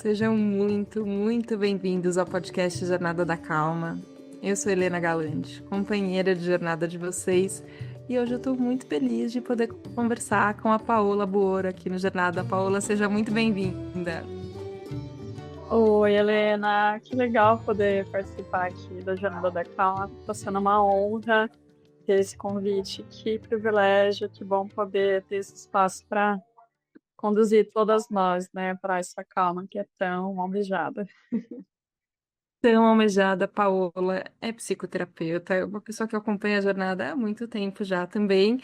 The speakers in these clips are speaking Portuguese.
Sejam muito, muito bem-vindos ao podcast Jornada da Calma. Eu sou Helena Galante, companheira de jornada de vocês, e hoje eu estou muito feliz de poder conversar com a Paola Buoro aqui no Jornada. Paola, seja muito bem-vinda. Oi, Helena, que legal poder participar aqui da Jornada da Calma. Está sendo uma honra ter esse convite. Que privilégio, que bom poder ter esse espaço para conduzir todas nós, né, para essa calma que é tão almejada. Tão almejada, Paola é psicoterapeuta, é uma pessoa que acompanha a jornada há muito tempo já também.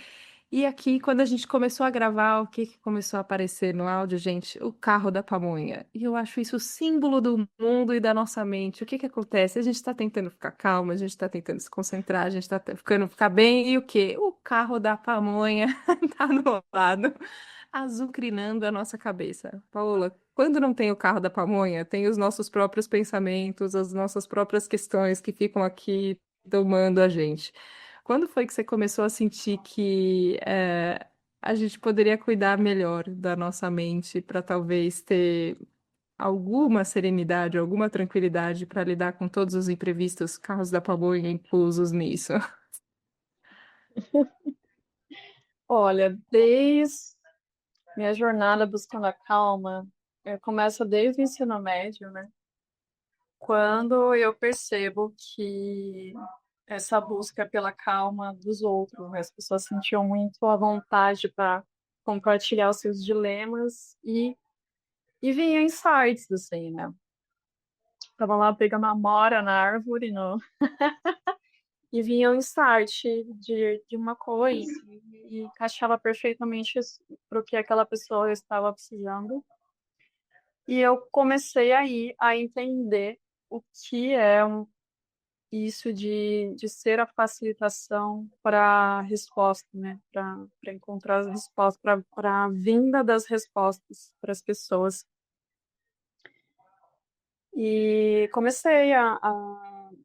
E aqui, quando a gente começou a gravar, o que que começou a aparecer no áudio, gente? O carro da pamonha. E eu acho isso o símbolo do mundo e da nossa mente. O que que acontece? A gente está tentando ficar calma, a gente está tentando se concentrar, a gente está ficando ficar bem, e o quê? O carro da pamonha tá do lado, azucrinando a nossa cabeça. Paola, quando não tem o carro da pamonha, tem os nossos próprios pensamentos, as nossas próprias questões que ficam aqui tomando a gente. Quando foi que você começou a sentir que a gente poderia cuidar melhor da nossa mente para talvez ter alguma serenidade, alguma tranquilidade para lidar com todos os imprevistos, carros da pamonha inclusos nisso? Olha, desde minha jornada buscando a calma, começa desde o ensino médio, né? Quando eu percebo que essa busca pela calma dos outros, né? As pessoas sentiam muito à vontade para compartilhar os seus dilemas e vinha insights, assim, né? Tava lá pegando a amora na árvore e vinha um insight de uma coisa e encaixava perfeitamente para o que aquela pessoa estava precisando. E eu comecei aí a entender o que é isso de ser a facilitação para a resposta, né? Para encontrar as respostas, para a vinda das respostas para as pessoas. E comecei a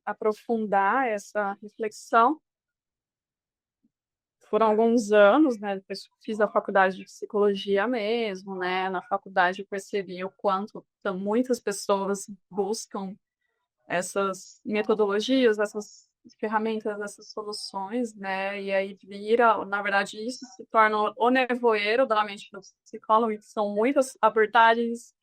aprofundar essa reflexão. Foram alguns anos, né? Depois fiz a faculdade de psicologia mesmo, né? Na faculdade eu percebi o quanto muitas pessoas buscam essas metodologias, essas ferramentas, essas soluções, né? E aí vira, na verdade, isso se torna o nevoeiro da mente do psicólogo, e são muitas abordagens,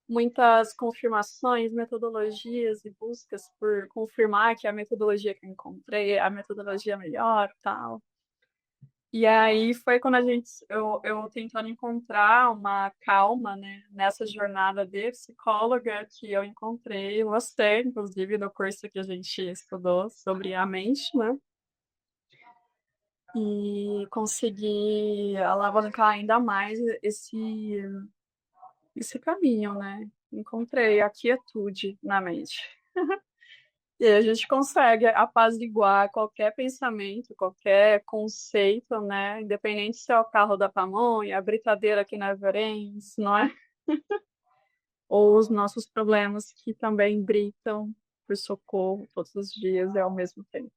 muitas confirmações, metodologias e buscas por confirmar que a metodologia que eu encontrei é a metodologia melhor, tal. E aí foi quando eu tentando encontrar uma calma, né, nessa jornada de psicóloga que eu encontrei você, inclusive, no curso que a gente estudou sobre a mente, né? E consegui alavancar ainda mais esse caminho, né? Encontrei a quietude na mente. E aí a gente consegue apaziguar qualquer pensamento, qualquer conceito, né? Independente se é o carro da pamonha, a britadeira aqui na Everense, não é? Ou os nossos problemas que também gritam por socorro todos os dias e ao mesmo tempo.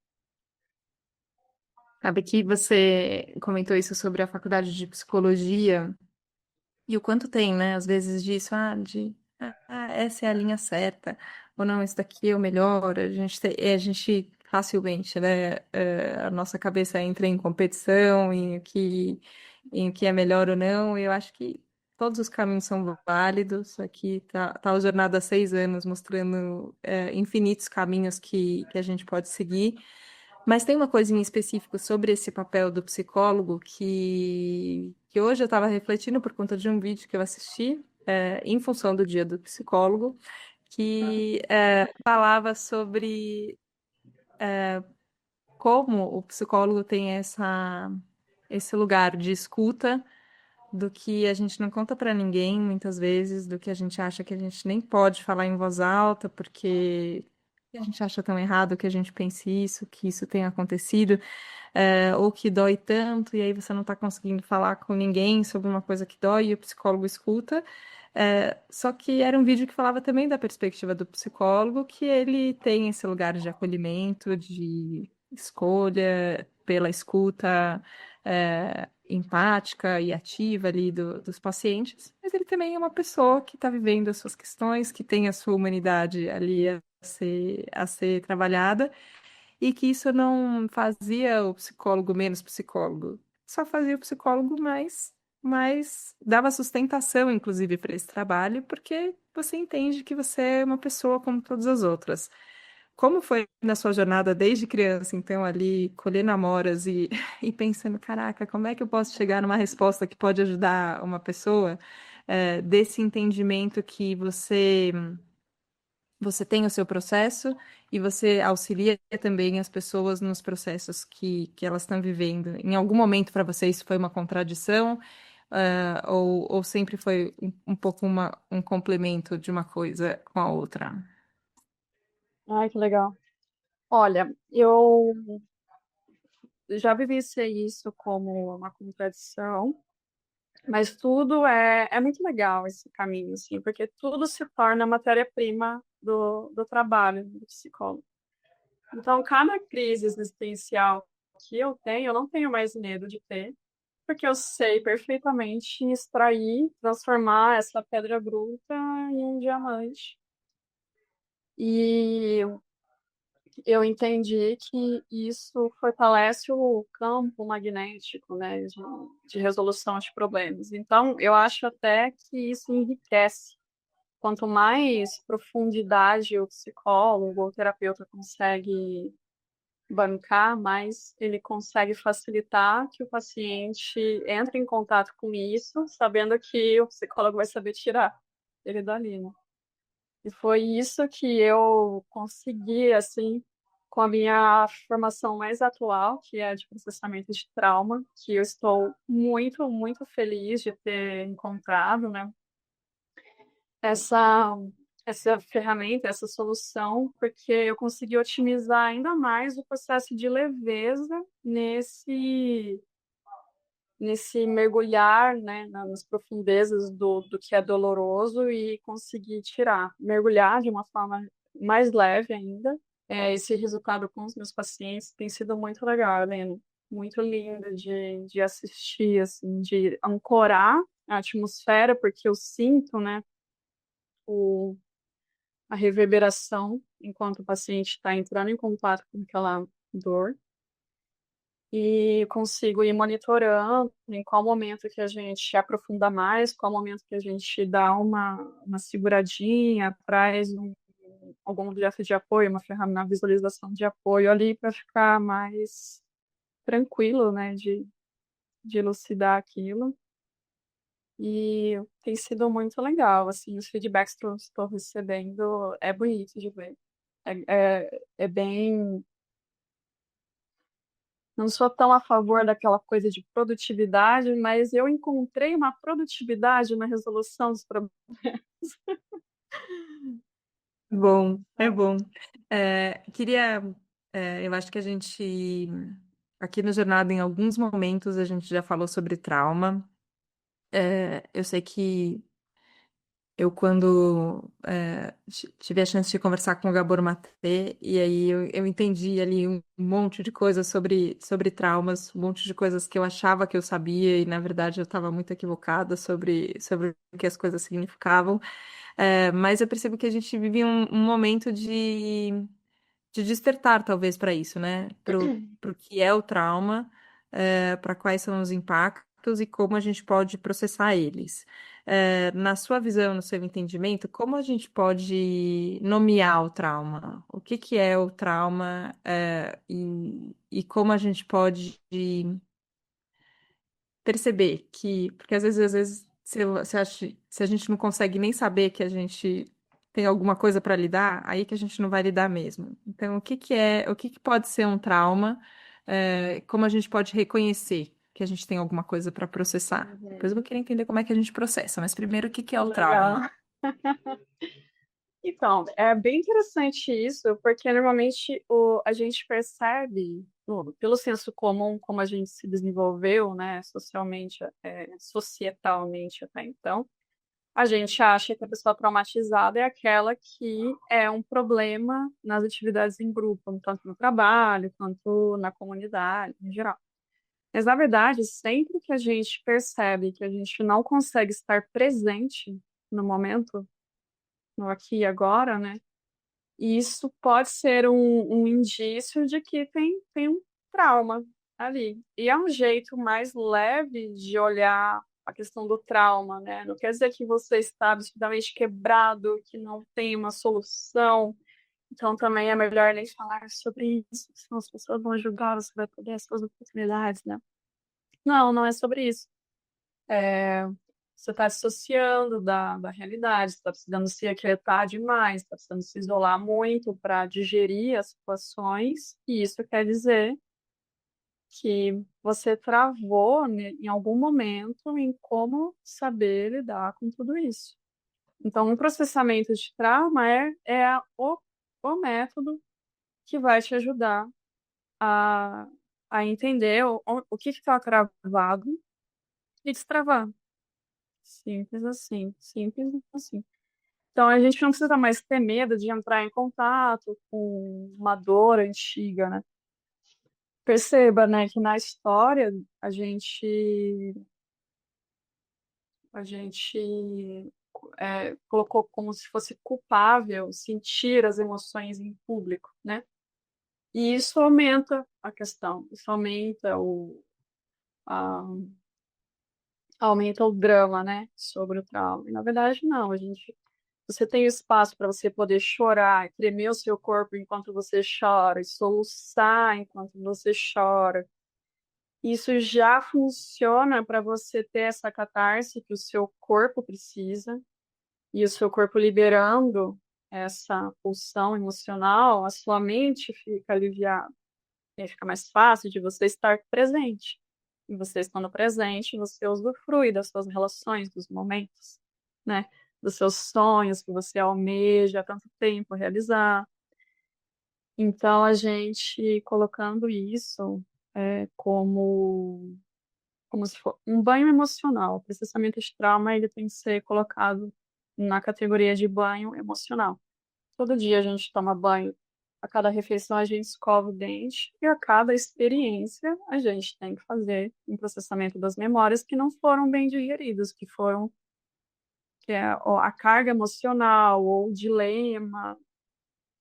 Sabe que você comentou isso sobre a faculdade de psicologia e o quanto tem, né? Às vezes disso, essa é a linha certa, ou não, isso daqui é o melhor. A gente facilmente, né? A nossa cabeça entra em competição em o que é melhor ou não. E eu acho que todos os caminhos são válidos. Aqui tá o Jornada há 6 anos mostrando infinitos caminhos que a gente pode seguir. Mas tem uma coisa em específico sobre esse papel do psicólogo que hoje eu estava refletindo por conta de um vídeo que eu assisti, em função do Dia do Psicólogo, que falava sobre como o psicólogo tem esse lugar de escuta do que a gente não conta para ninguém, muitas vezes, do que a gente acha que a gente nem pode falar em voz alta, porque a gente acha tão errado que a gente pense isso, que isso tenha acontecido, ou que dói tanto, e aí você não está conseguindo falar com ninguém sobre uma coisa que dói, e o psicólogo escuta. Só que era um vídeo que falava também da perspectiva do psicólogo, que ele tem esse lugar de acolhimento, de escolha pela escuta, empática e ativa ali dos pacientes, mas ele também é uma pessoa que está vivendo as suas questões, que tem a sua humanidade ali a ser trabalhada, e que isso não fazia o psicólogo menos psicólogo, só fazia o psicólogo mais dava sustentação, inclusive, para esse trabalho, porque você entende que você é uma pessoa como todas as outras. Como foi na sua jornada desde criança, então, ali colhendo amoras e, e pensando, caraca, como é que eu posso chegar numa resposta que pode ajudar uma pessoa, desse entendimento que você tem o seu processo e você auxilia também as pessoas nos processos que elas estão vivendo. Em algum momento para você isso foi uma contradição, ou sempre foi um pouco um complemento de uma coisa com a outra? Ai, que legal. Olha, eu já vivenciei isso como uma contradição, mas tudo é muito legal esse caminho, assim, porque tudo se torna matéria-prima do trabalho do psicólogo. Então, cada crise existencial que eu não tenho mais medo de ter, porque eu sei perfeitamente extrair, transformar essa pedra bruta em um diamante. E eu entendi que isso fortalece o campo magnético, né, de resolução de problemas. Então, eu acho até que isso enriquece. Quanto mais profundidade o psicólogo ou o terapeuta consegue bancar, mais ele consegue facilitar que o paciente entre em contato com isso, sabendo que o psicólogo vai saber tirar ele dali, né? E foi isso que eu consegui, assim, com a minha formação mais atual, que é de processamento de trauma, que eu estou muito, muito feliz de ter encontrado, né? Essa, essa ferramenta, essa solução, porque eu consegui otimizar ainda mais o processo de leveza nesse mergulhar, né, nas profundezas do que é doloroso e conseguir tirar, mergulhar de uma forma mais leve ainda. Esse resultado com os meus pacientes tem sido muito legal, Helena, muito lindo de assistir, assim, de ancorar a atmosfera, porque eu sinto, né, o, a reverberação enquanto o paciente está entrando em contato com aquela dor e consigo ir monitorando em qual momento que a gente aprofunda mais, qual momento que a gente dá uma seguradinha, traz algum objeto de apoio, uma ferramenta, uma visualização de apoio ali para ficar mais tranquilo, né, de elucidar aquilo. E tem sido muito legal, assim, os feedbacks que eu estou recebendo é bonito de ver. É bem. Não sou tão a favor daquela coisa de produtividade, mas eu encontrei uma produtividade na resolução dos problemas. Bom, é bom. Queria, eu acho que a gente, aqui no Jornada, em alguns momentos, a gente já falou sobre trauma. Eu sei que eu, quando tive a chance de conversar com o Gabor Maté, e aí eu entendi ali um monte de coisas sobre traumas, um monte de coisas que eu achava que eu sabia, e na verdade eu estava muito equivocada sobre o que as coisas significavam. Mas eu percebo que a gente vive um momento de despertar, talvez, para isso, né? Pro que é o trauma, para quais são os impactos e como a gente pode processar eles. Na sua visão, no seu entendimento, como a gente pode nomear o trauma? O que que é o trauma, e como a gente pode perceber que, porque às vezes se a gente não consegue nem saber que a gente tem alguma coisa para lidar, aí que a gente não vai lidar mesmo. Então, o que que pode ser um trauma? Como a gente pode reconhecer que a gente tem alguma coisa para processar? Depois eu vou Uhum. querer entender como é que a gente processa, mas primeiro, o que que é o trauma? Legal. Então, é bem interessante isso, porque normalmente a gente percebe, pelo senso comum, como a gente se desenvolveu, né, socialmente, societalmente até então, a gente acha que a pessoa traumatizada é aquela que é um problema nas atividades em grupo, tanto no trabalho quanto na comunidade, em geral. Mas, na verdade, sempre que a gente percebe que a gente não consegue estar presente no momento, no aqui e agora, né? Isso pode ser um indício de que tem um trauma ali. E é um jeito mais leve de olhar a questão do trauma, né? Não quer dizer que você está absolutamente quebrado, que não tem uma solução. Então também é melhor nem falar sobre isso, senão as pessoas vão julgar, você vai perder as suas oportunidades, né? Não, não é sobre isso. É, você está dissociando da realidade, você está precisando se aquietar demais, está precisando se isolar muito para digerir as situações, e isso quer dizer que você travou, né, em algum momento em como saber lidar com tudo isso. Então, um processamento de trauma o método que vai te ajudar a, a entender o que está travado e destravar. Simples assim, simples assim. Então a gente não precisa mais ter medo de entrar em contato com uma dor antiga, né? Perceba, né, que na história a gente colocou como se fosse culpável sentir as emoções em público, né? E isso aumenta a questão, isso a- aumenta o drama, né, sobre o trauma. E na verdade não, você tem o espaço para você poder chorar, tremer o seu corpo enquanto você chora, e soluçar enquanto você chora. Isso já funciona para você ter essa catarse que o seu corpo precisa, e o seu corpo liberando essa pulsão emocional, a sua mente fica aliviada. E aí fica mais fácil de você estar presente. E você estando presente, você usufrui das suas relações, dos momentos, né? Dos seus sonhos que você almeja há tanto tempo realizar. Então, a gente colocando isso como se for um banho emocional. O processamento de trauma, ele tem que ser colocado na categoria de banho emocional. Todo dia a gente toma banho, a cada refeição a gente escova o dente e a cada experiência a gente tem que fazer um processamento das memórias que não foram bem digeridas, que é a carga emocional ou o dilema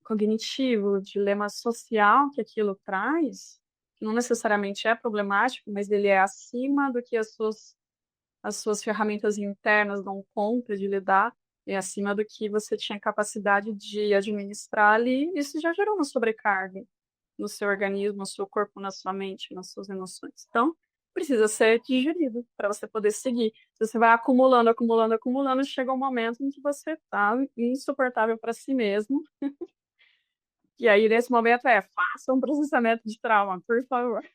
cognitivo, o dilema social que aquilo traz, que não necessariamente é problemático, mas ele é acima do que as suas ferramentas internas dão conta de lidar, é acima do que você tinha capacidade de administrar ali, isso já gerou uma sobrecarga no seu organismo, no seu corpo, na sua mente, nas suas emoções. Então, precisa ser digerido para você poder seguir. Se você vai acumulando, acumulando, acumulando, chega um momento em que você está insuportável para si mesmo. E aí, nesse momento, faça um processamento de trauma, por favor.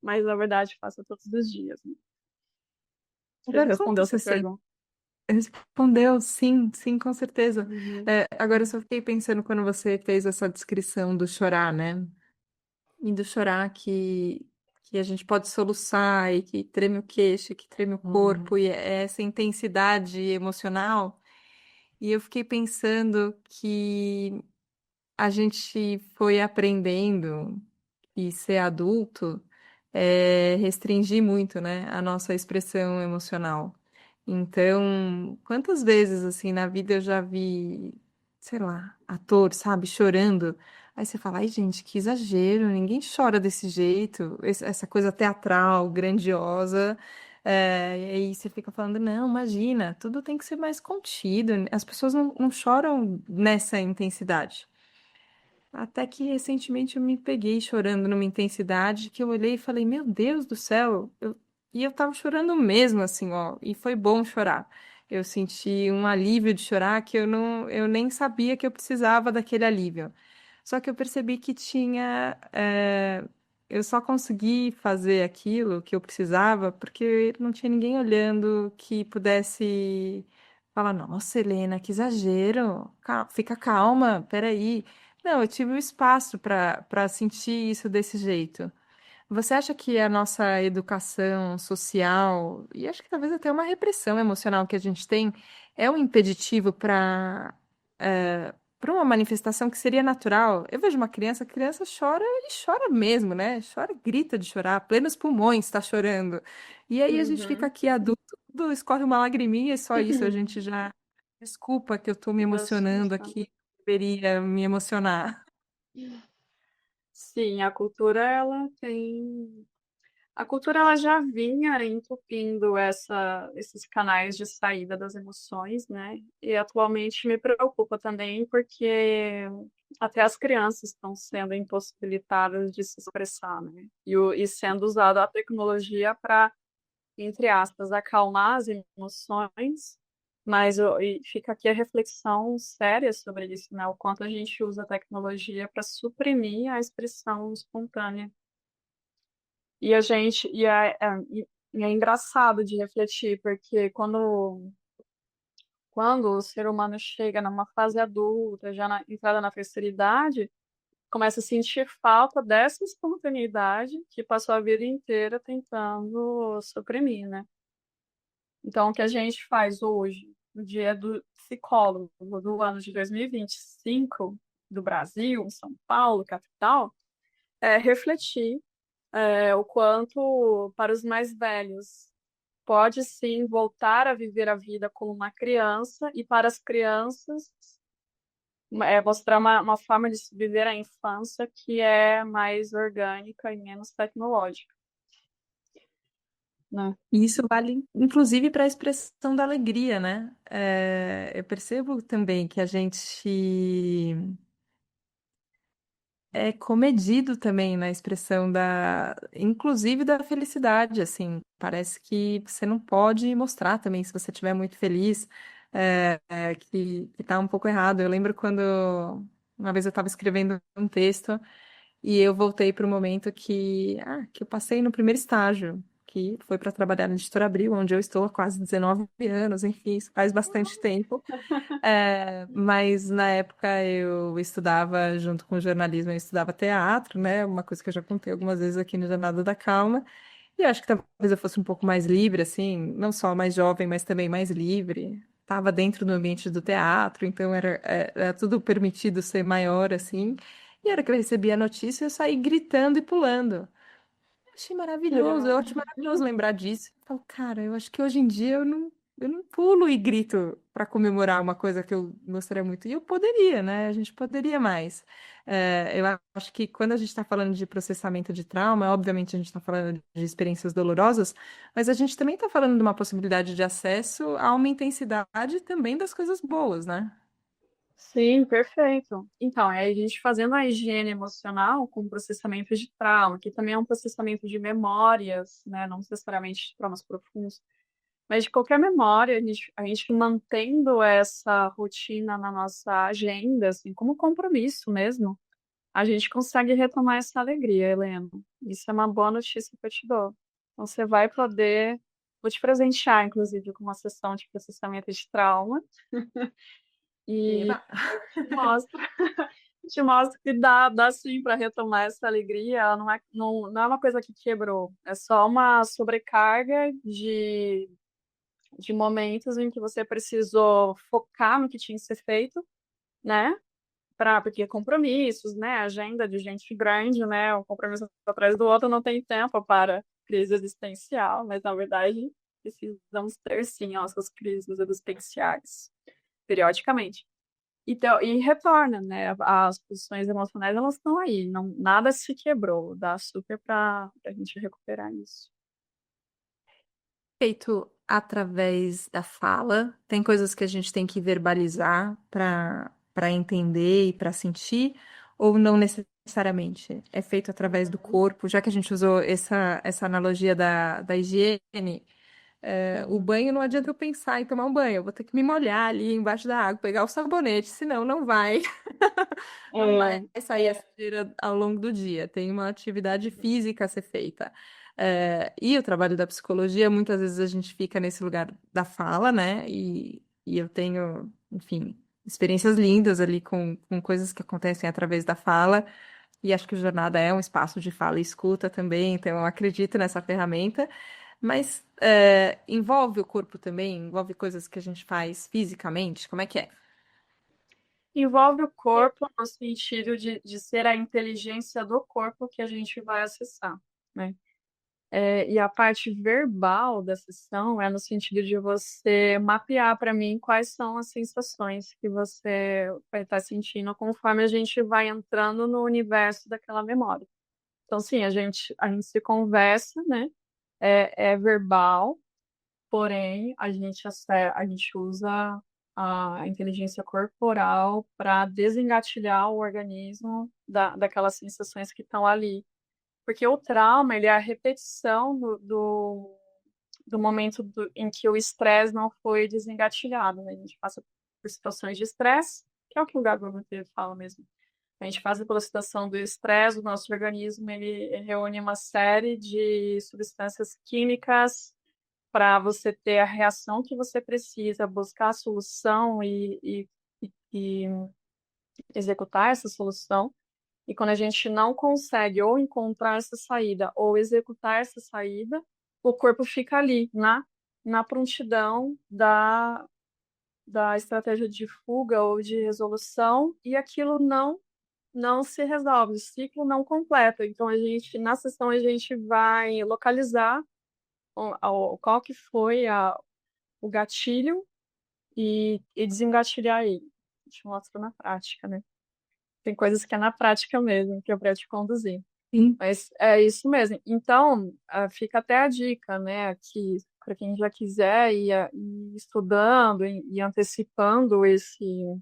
Mas, na verdade, faça todos os dias. Né? Acho que a gente Como respondeu essa você pergunta. respondeu? Sim, sim, com certeza. Uhum. É, agora eu só fiquei pensando quando você fez essa descrição do chorar, né? E do chorar que a gente pode soluçar e que treme o queixo, que treme o corpo, e é essa intensidade emocional. E eu fiquei pensando que a gente foi aprendendo e ser adulto restringir muito, né, a nossa expressão emocional. Então, quantas vezes assim na vida eu já vi, sei lá, ator, sabe, chorando. Aí você fala, ai, gente, que exagero, ninguém chora desse jeito, essa coisa teatral, grandiosa. E aí você fica falando, não, imagina, tudo tem que ser mais contido, as pessoas não choram nessa intensidade. Até que recentemente eu me peguei chorando numa intensidade que eu olhei e falei, meu Deus do céu, e eu tava chorando mesmo, assim, ó, e foi bom chorar. Eu senti um alívio de chorar que eu nem sabia que eu precisava daquele alívio. Só que eu percebi que eu só consegui fazer aquilo que eu precisava porque não tinha ninguém olhando que pudesse falar, nossa, Helena, que exagero, fica calma, peraí. Não, eu tive o espaço para sentir isso desse jeito. Você acha que a nossa educação social, e acho que talvez até uma repressão emocional que a gente tem, é um impeditivo para para uma manifestação que seria natural. Eu vejo uma criança, a criança chora e chora mesmo, né? Chora, grita de chorar, plenos pulmões, está chorando. E aí a gente fica Uhum. aqui adulto, tudo escorre uma lagriminha e só isso a gente já. Desculpa que eu tô me Já emocionando assusta. aqui, deveria me emocionar. Sim, a cultura ela tem. A cultura ela já vinha entupindo esses canais de saída das emoções, né? E atualmente me preocupa também porque até as crianças estão sendo impossibilitadas de se expressar, né? E sendo usada a tecnologia para, entre aspas, acalmar as emoções, e fica aqui a reflexão séria sobre isso, né? O quanto a gente usa a tecnologia para suprimir a expressão espontânea. E é engraçado de refletir, porque quando o ser humano chega numa fase adulta, já na entrada na terceira idade, começa a sentir falta dessa espontaneidade que passou a vida inteira tentando suprimir, né? Então, o que a gente faz hoje, no dia do psicólogo do ano de 2025, do Brasil, em São Paulo, capital, é refletir o quanto, para os mais velhos, pode sim voltar a viver a vida como uma criança, e para as crianças, mostrar uma forma de se viver a infância que é mais orgânica e menos tecnológica, né? E isso vale, inclusive, para a expressão da alegria, né? Eu percebo também que a gente é comedido também na expressão inclusive da felicidade, assim. Parece que você não pode mostrar também se você estiver muito feliz, que tá um pouco errado. Eu lembro quando uma vez eu estava escrevendo um texto. E eu voltei para o momento que eu passei no primeiro estágio, que foi para trabalhar na Editora Abril, onde eu estou há quase 19 anos, enfim, isso faz bastante tempo. Mas na época eu estudava, junto com jornalismo, eu estudava teatro, né? Uma coisa que eu já contei algumas vezes aqui no Jornada da Calma. E eu acho que talvez eu fosse um pouco mais livre, assim, não só mais jovem, mas também mais livre. Estava dentro do ambiente do teatro, então era tudo permitido ser maior, assim. E era que eu recebi a notícia, eu saí gritando e pulando. Achei maravilhoso, eu Legal. acho maravilhoso lembrar disso. Eu falo, cara, eu acho que hoje em dia eu não pulo e grito para comemorar uma coisa que eu gostaria muito. E eu poderia, né? A gente poderia mais. Eu acho que quando a gente está falando de processamento de trauma, obviamente a gente está falando de experiências dolorosas, mas a gente também está falando de uma possibilidade de acesso a uma intensidade também das coisas boas, né? Sim, perfeito. Então, é a gente fazendo a higiene emocional com processamento de trauma, que também é um processamento de memórias, né? Não necessariamente de traumas profundos, mas de qualquer memória, a gente mantendo essa rotina na nossa agenda, assim, como compromisso mesmo, a gente consegue retomar essa alegria, Helena. Isso é uma boa notícia que eu te dou. Então, você vai poder, vou te presentear, inclusive, com uma sessão de processamento de trauma, e Eba. te mostro, te mostro que dá sim para retomar essa alegria. Ela não é uma coisa que quebrou, é só uma sobrecarga de momentos em que você precisou focar no que tinha que ser feito, né? Porque compromissos, né? Agenda de gente grande, né? Um compromisso atrás do outro não tem tempo para crise existencial, mas na verdade precisamos ter sim nossas crises existenciais periodicamente. Então, e retorna, né? As posições emocionais elas estão aí, não, nada se quebrou, dá super para a gente recuperar isso. Feito através da fala. Tem coisas que a gente tem que verbalizar para entender e para sentir, ou não necessariamente? É feito através do Uhum, corpo, já que a gente usou essa analogia da higiene. O uhum. banho não adianta eu pensar em tomar um banho, eu vou ter que me molhar ali embaixo da água, pegar o sabonete, senão não vai. Não vai É, sair a sujeira ao longo do dia. Tem uma atividade física a ser feita. E o trabalho da psicologia, muitas vezes a gente fica nesse lugar da fala, né? E eu tenho, enfim, experiências lindas ali com coisas que acontecem através da fala. E acho que o Jornada é um espaço de fala e escuta também, então eu acredito nessa ferramenta. Mas envolve o corpo também? Envolve coisas que a gente faz fisicamente? Como é que é? Envolve o corpo no sentido de ser a inteligência do corpo que a gente vai acessar, né? E a parte verbal da sessão é no sentido de você mapear para mim quais são as sensações que você vai estar sentindo conforme a gente vai entrando no universo daquela memória. Então, sim, a gente se conversa, né? É verbal, porém a gente usa a inteligência corporal para desengatilhar o organismo daquelas sensações que estão ali. Porque o trauma, ele é a repetição do momento em que o estresse não foi desengatilhado, né? A gente passa por situações de estresse, que é o que o Gabor Maté fala mesmo. A gente passa pela situação do estresse, o nosso organismo ele reúne uma série de substâncias químicas para você ter a reação que você precisa, buscar a solução e executar essa solução. E quando a gente não consegue ou encontrar essa saída ou executar essa saída, o corpo fica ali, na prontidão da estratégia de fuga ou de resolução, e aquilo não se resolve, o ciclo não completa. Então, na sessão, a gente vai localizar qual que foi o gatilho e desengatilhar ele. A gente mostra na prática, né? Tem coisas que é na prática mesmo, que é para te conduzir. Sim. Mas é isso mesmo. Então, fica até a dica, né, aqui, para quem já quiser ir estudando e antecipando esse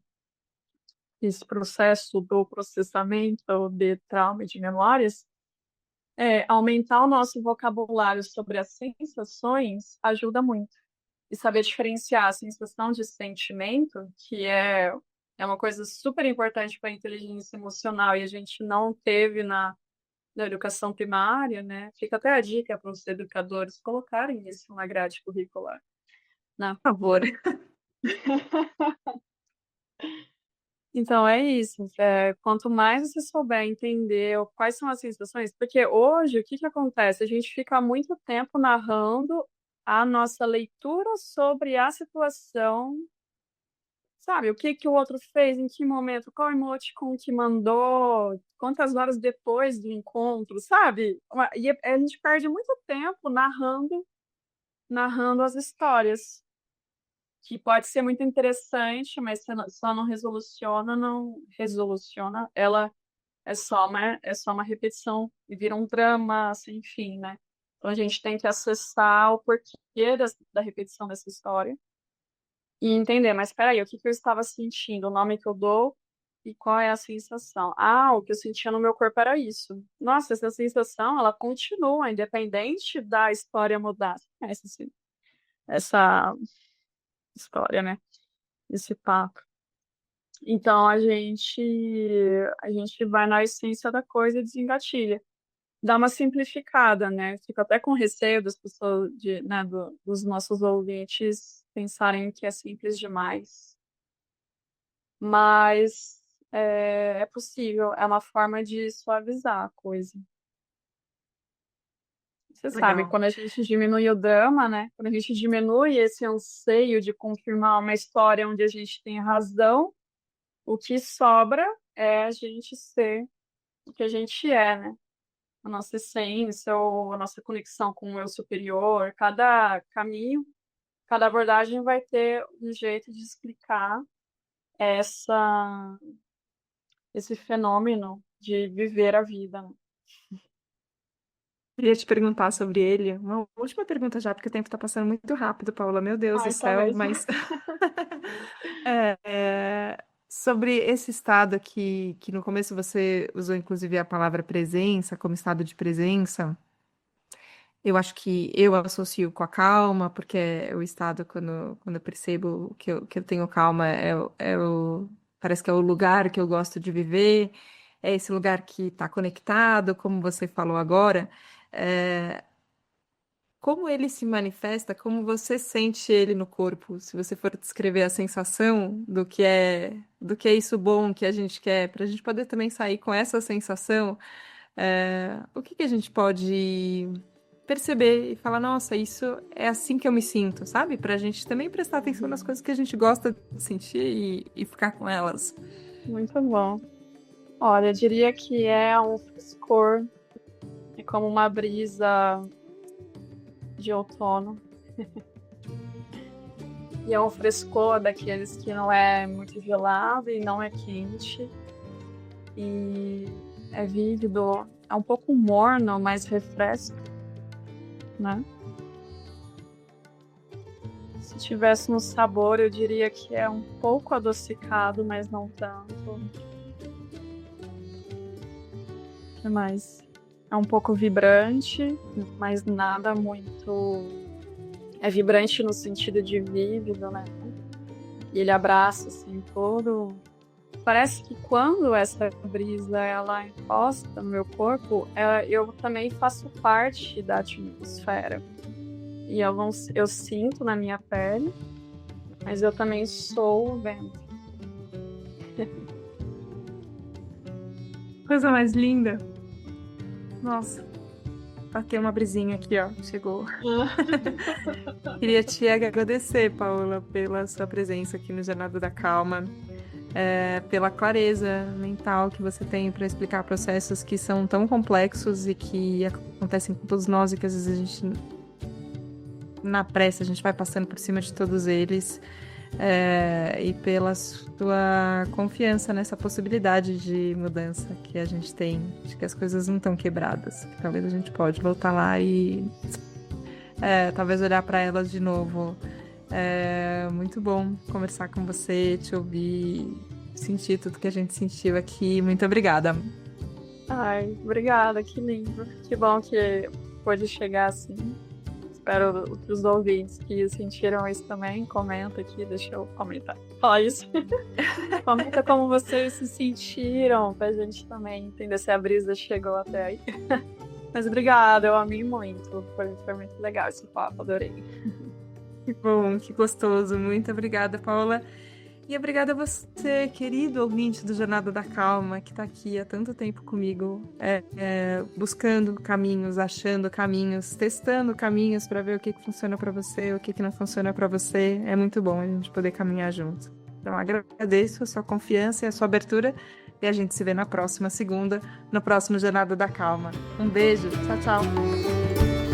processo do processamento de trauma e de memórias, aumentar o nosso vocabulário sobre as sensações ajuda muito. E saber diferenciar a sensação de sentimento, que é uma coisa super importante para a inteligência emocional e a gente não teve na educação primária, né? Fica até a dica para os educadores colocarem isso na grade curricular, né? Por favor. Então é isso. Quanto mais você souber entender quais são as sensações, porque hoje o que que acontece? A gente fica muito tempo narrando a nossa leitura sobre a situação, sabe? O que que o outro fez, em que momento, qual emoticon que mandou, quantas horas depois do encontro, sabe? E a gente perde muito tempo narrando as histórias, que pode ser muito interessante, mas só não resoluciona, ela é só uma repetição e vira um drama sem fim, né? Então a gente tem que acessar o porquê da repetição dessa história e entender, mas espera aí, o que que eu estava sentindo, o nome que eu dou e qual é a sensação? Ah, o que eu sentia no meu corpo era isso. Nossa, essa sensação, ela continua, independente da história mudar. Você conhece essa história, né? Esse papo. Então a gente vai na essência da coisa e desengatilha. Dá uma simplificada, né? Fico até com receio das pessoas, né, dos nossos ouvintes pensarem que é simples demais. Mas é possível, é uma forma de suavizar a coisa. Você sabe, Legal. quando a gente diminui o drama, né? Quando a gente diminui esse anseio de confirmar uma história onde a gente tem razão, o que sobra é a gente ser o que a gente é, né? A nossa essência ou a nossa conexão com o eu superior. Cada caminho, cada abordagem vai ter um jeito de explicar essa, esse fenômeno de viver a vida, né? Queria te perguntar sobre ele. Uma última pergunta já, porque o tempo está passando muito rápido, Paula. Meu Deus do Ai, tá céu, mesmo. mas sobre esse estado que no começo você usou inclusive a palavra presença, como estado de presença. Eu acho que eu associo com a calma, porque é o estado quando eu percebo que eu tenho calma, parece que é o lugar que eu gosto de viver, é esse lugar que está conectado, como você falou agora. É, como ele se manifesta, como você sente ele no corpo, se você for descrever a sensação do que é isso bom que a gente quer, para a gente poder também sair com essa sensação, o que que a gente pode perceber e falar, nossa, isso é assim que eu me sinto, sabe? Pra gente também prestar atenção nas coisas que a gente gosta de sentir e ficar com elas. Muito bom. Olha, eu diria que é um frescor, é como uma brisa de outono. E é um frescor daqueles que não é muito gelado e não é quente. E é vívido, é um pouco morno, mas refresca, né? Se tivesse no sabor, eu diria que é um pouco adocicado, mas não tanto. O que mais? É um pouco vibrante, mas nada muito. É vibrante no sentido de vívido, né? E ele abraça assim todo. Parece que quando essa brisa ela encosta no meu corpo, eu também faço parte da atmosfera. E eu não, eu sinto na minha pele, mas eu também sou o vento. Coisa mais linda. Nossa, bateu uma brisinha aqui, ó. Chegou. Queria te agradecer, Paula, pela sua presença aqui no Jornada da Calma, pela clareza mental que você tem para explicar processos que são tão complexos e que acontecem com todos nós e que às vezes a gente, na pressa, a gente vai passando por cima de todos eles. E pela sua confiança nessa possibilidade de mudança que a gente tem, de que as coisas não estão quebradas, que talvez a gente pode voltar lá e talvez olhar para elas de novo. É muito bom conversar com você, te ouvir, sentir tudo que a gente sentiu aqui. Muito obrigada. Ai, obrigada, que lindo. Que bom que pôde chegar assim. Espero os ouvintes que sentiram isso também. Comenta aqui, deixa eu comentar. Fala isso. Comenta como vocês se sentiram, pra gente também entender se a brisa chegou até aí. Mas obrigada, eu amei muito. Foi muito legal esse papo, adorei. Que bom, que gostoso. Muito obrigada, Paula. E obrigada a você, querido ouvinte do Jornada da Calma, que está aqui há tanto tempo comigo, buscando caminhos, achando caminhos, testando caminhos para ver o que funciona para você, o que não funciona para você. É muito bom a gente poder caminhar junto. Então, agradeço a sua confiança e a sua abertura e a gente se vê na próxima segunda, no próximo Jornada da Calma. Um beijo, tchau, tchau.